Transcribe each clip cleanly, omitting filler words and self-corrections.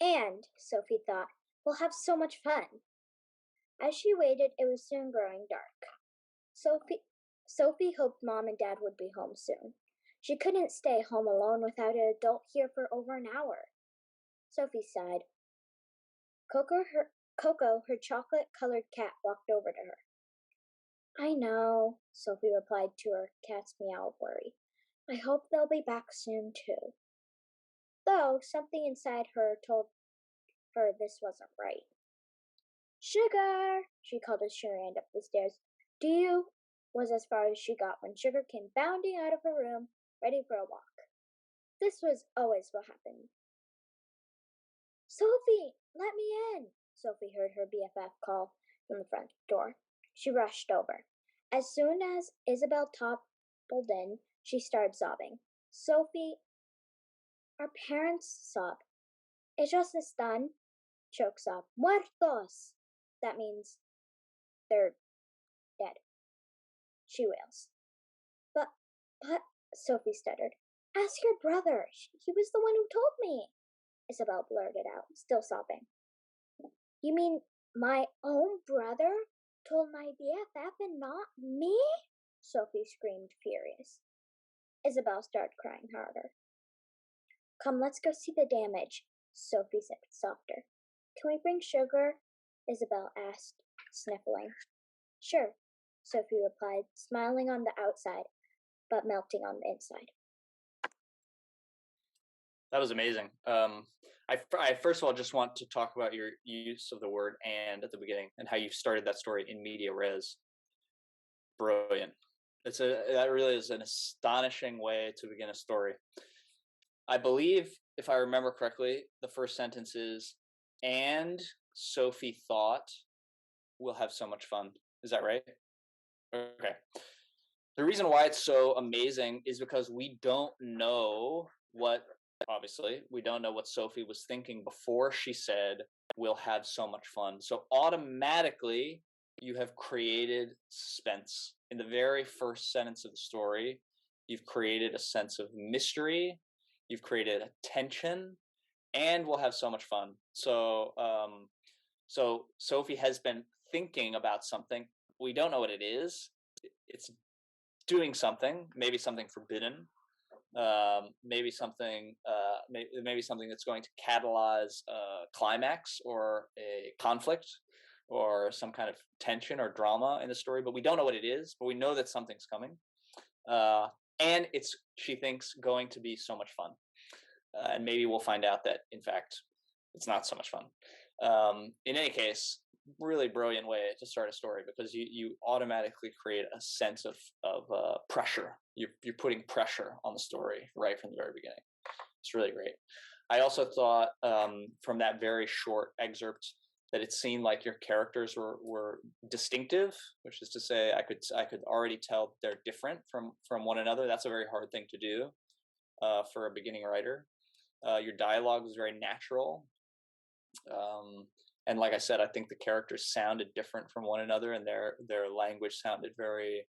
And, Sophie thought, we'll have so much fun. As she waited, it was soon growing dark. Sophie Sophie hoped Mom and Dad would be home soon. She couldn't stay home alone without an adult here for over an hour. Sophie sighed. Coco, her chocolate-colored cat, walked over to her. I know, Sophie replied to her cat's meow of worry. I hope they'll be back soon, too. Though something inside her told her this wasn't right. Sugar! She called as she ran up the stairs. Do you? Was as far as she got when Sugar came bounding out of her room, ready for a walk. This was always what happened. Sophie, let me in! Sophie heard her BFF call from the front door. She rushed over. As soon as Isabel toppled in, she started sobbing. Sophie, our parents sob. Ellos están, choke sob, muertos. That means they're dead. She wails. But, Sophie stuttered. Ask your brother. He was the one who told me. Isabel blurted out, still sobbing. You mean my own brother told my BFF and not me? Sophie screamed, furious. Isabel started crying harder. Come, let's go see the damage, Sophie said softer. Can we bring Sugar? Isabel asked, sniffling. Sure, Sophie replied, smiling on the outside, but melting on the inside. That was amazing. I first of all just want to talk about your use of the word "and" at the beginning and how you started that story in media res. Brilliant. That really is an astonishing way to begin a story. I believe, if I remember correctly, the first sentence is, and Sophie thought we'll have so much fun. Is that right? Okay. The reason why it's so amazing is because we don't know obviously, we don't know what Sophie was thinking before she said, we'll have so much fun. So automatically, you have created suspense. In the very first sentence of the story, you've created a sense of mystery, you've created a tension, and we'll have so much fun. So Sophie has been thinking about something. We don't know what it is. It's doing something, maybe something forbidden, maybe something that's going to catalyze a climax or a conflict or some kind of tension or drama in the story, but we don't know what it is, but we know that something's coming. And it's, she thinks, going to be so much fun. And maybe we'll find out that, in fact, it's not so much fun. In any case, really brilliant way to start a story, because you automatically create a sense of pressure. You're putting pressure on the story right from the very beginning. It's really great. I also thought from that very short excerpt that it seemed like your characters were distinctive, which is to say I could already tell they're different from one another. That's a very hard thing to do for a beginning writer. Your dialogue was very natural. And like I said, I think the characters sounded different from one another, and their language sounded very,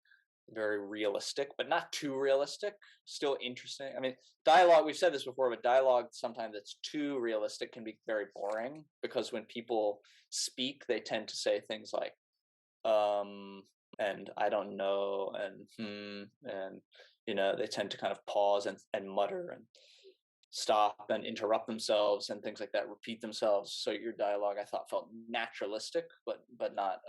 very realistic, but not too realistic. Still interesting. I mean, dialogue, we've said this before, but dialogue sometimes that's too realistic can be very boring, because when people speak, they tend to say things like, and I don't know, and they tend to kind of pause and mutter and stop and interrupt themselves and things like that, repeat themselves. So your dialogue, I thought, felt naturalistic, but not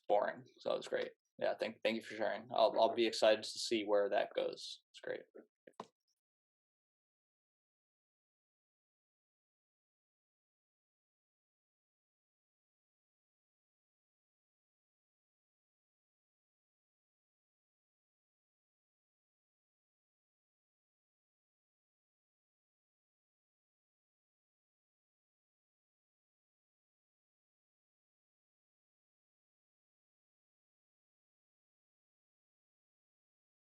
boring. So it was great. Yeah, thank you for sharing. I'll be excited to see where that goes. It's great.